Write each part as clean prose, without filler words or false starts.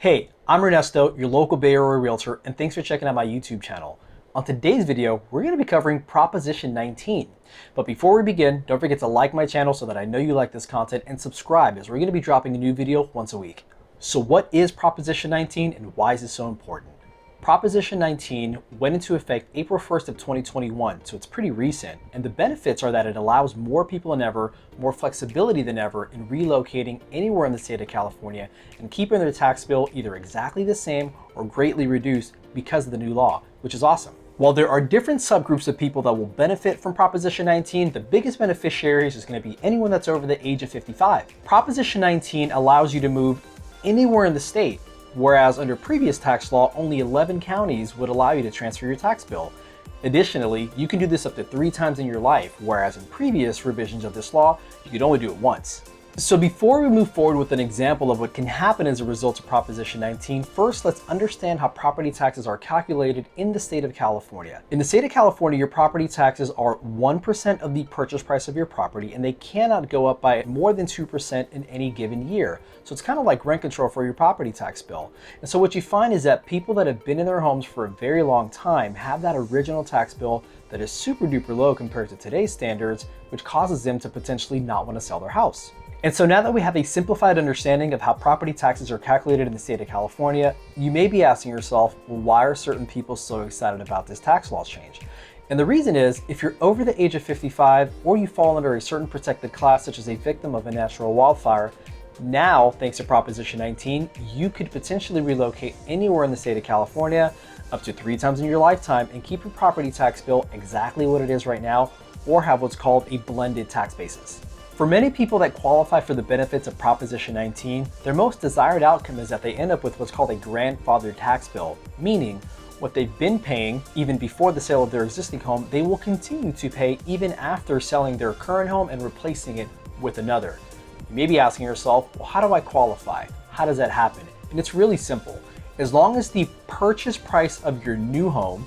Hey, I'm Ernesto, your local Bay Area realtor, and thanks for checking out my YouTube channel. On today's video, we're going to be covering Proposition 19. But before we begin, don't forget to like my channel so that I know you like this content, and subscribe as we're going to be dropping a new video once a week. So what is Proposition 19 and why is it so important? Proposition 19 went into effect April 1st of 2021, so it's pretty recent. And the benefits are that it allows more people than ever, more flexibility than ever in relocating anywhere in the state of California and keeping their tax bill either exactly the same or greatly reduced because of the new law, which is awesome. While there are different subgroups of people that will benefit from Proposition 19, the biggest beneficiaries is going to be anyone that's over the age of 55. Proposition 19 allows you to move anywhere in the state, whereas under previous tax law, only 11 counties would allow you to transfer your tax bill. Additionally, you can do this up to 3 times in your life, whereas in previous revisions of this law, you could only do it once. So before we move forward with an example of what can happen as a result of Proposition 19, first let's understand how property taxes are calculated in the state of California. In the state of California, your property taxes are 1% of the purchase price of your property, and they cannot go up by more than 2% in any given year. So it's kind of like rent control for your property tax bill. And so what you find is that people that have been in their homes for a very long time have that original tax bill that is super duper low compared to today's standards, which causes them to potentially not want to sell their house. And so now that we have a simplified understanding of how property taxes are calculated in the state of California, you may be asking yourself, well, why are certain people so excited about this tax law change? And the reason is, if you're over the age of 55 or you fall under a certain protected class, such as a victim of a natural wildfire, now, thanks to Proposition 19, you could potentially relocate anywhere in the state of California up to 3 times in your lifetime and keep your property tax bill exactly what it is right now, or have what's called a blended tax basis. For many people that qualify for the benefits of Proposition 19, their most desired outcome is that they end up with what's called a grandfathered tax bill, meaning what they've been paying even before the sale of their existing home, they will continue to pay even after selling their current home and replacing it with another. You may be asking yourself, well, how do I qualify? How does that happen? And it's really simple. As long as the purchase price of your new home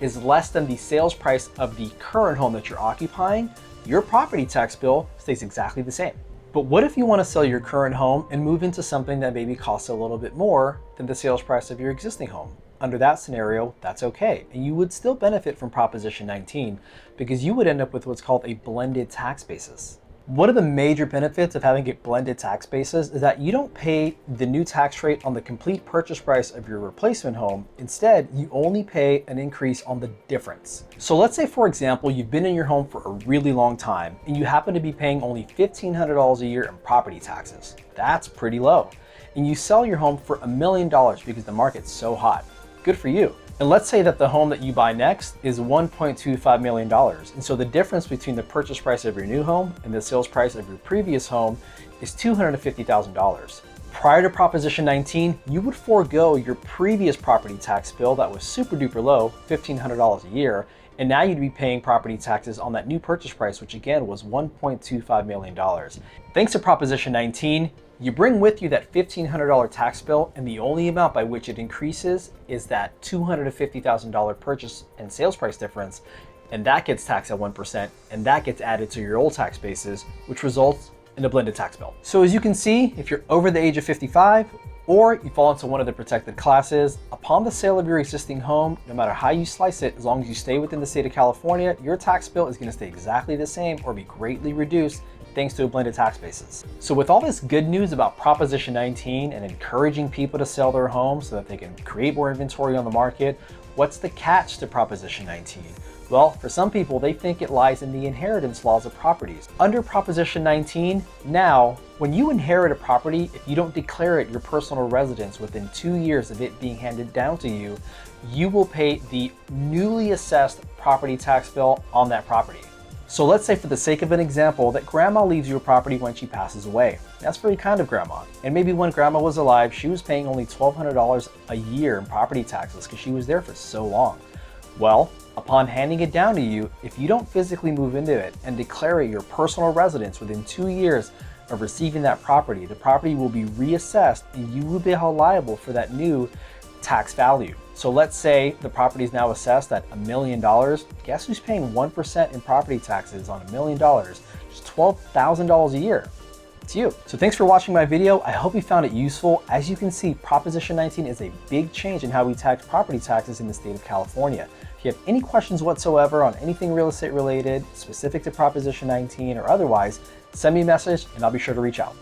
is less than the sales price of the current home that you're occupying, your property tax bill stays exactly the same. But what if you want to sell your current home and move into something that maybe costs a little bit more than the sales price of your existing home? Under that scenario, that's okay. And you would still benefit from Proposition 19 because you would end up with what's called a blended tax basis. One of the major benefits of having a blended tax basis is that you don't pay the new tax rate on the complete purchase price of your replacement home. Instead, you only pay an increase on the difference. So let's say, for example, you've been in your home for a really long time and you happen to be paying only $1,500 a year in property taxes. That's pretty low. And you sell your home for $1 million because the market's so hot. Good for you. And let's say that the home that you buy next is $1.25 million. And so the difference between the purchase price of your new home and the sales price of your previous home is $250,000. Prior to Proposition 19, you would forego your previous property tax bill that was super duper low, $1,500 a year, and now you'd be paying property taxes on that new purchase price, which again was $1.25 million. Thanks to Proposition 19, you bring with you that $1,500 tax bill, and the only amount by which it increases is that $250,000 purchase and sales price difference, and that gets taxed at 1%, and that gets added to your old tax basis, which results in a blended tax bill. So as you can see, if you're over the age of 55, or you fall into one of the protected classes, upon the sale of your existing home, no matter how you slice it, as long as you stay within the state of California, your tax bill is going to stay exactly the same or be greatly reduced thanks to a blended tax basis. So with all this good news about Proposition 19 and encouraging people to sell their homes so that they can create more inventory on the market, what's the catch to Proposition 19? Well, for some people, they think it lies in the inheritance laws of properties. Under Proposition 19, now, when you inherit a property, if you don't declare it your personal residence within 2 years of it being handed down to you, you will pay the newly assessed property tax bill on that property. So let's say, for the sake of an example, that grandma leaves you a property when she passes away. That's very kind of grandma. And maybe when grandma was alive, she was paying only $1,200 a year in property taxes because she was there for so long. Well, upon handing it down to you, if you don't physically move into it and declare it your personal residence within 2 years of receiving that property, the property will be reassessed and you will be held liable for that new tax value. So let's say the property is now assessed at $1 million. Guess who's paying 1% in property taxes on $1 million? Just $12,000 a year. It's you. So thanks for watching my video. I hope you found it useful. As you can see, Proposition 19 is a big change in how we tax property taxes in the state of California. If you have any questions whatsoever on anything real estate related, specific to Proposition 19 or otherwise, send me a message and I'll be sure to reach out.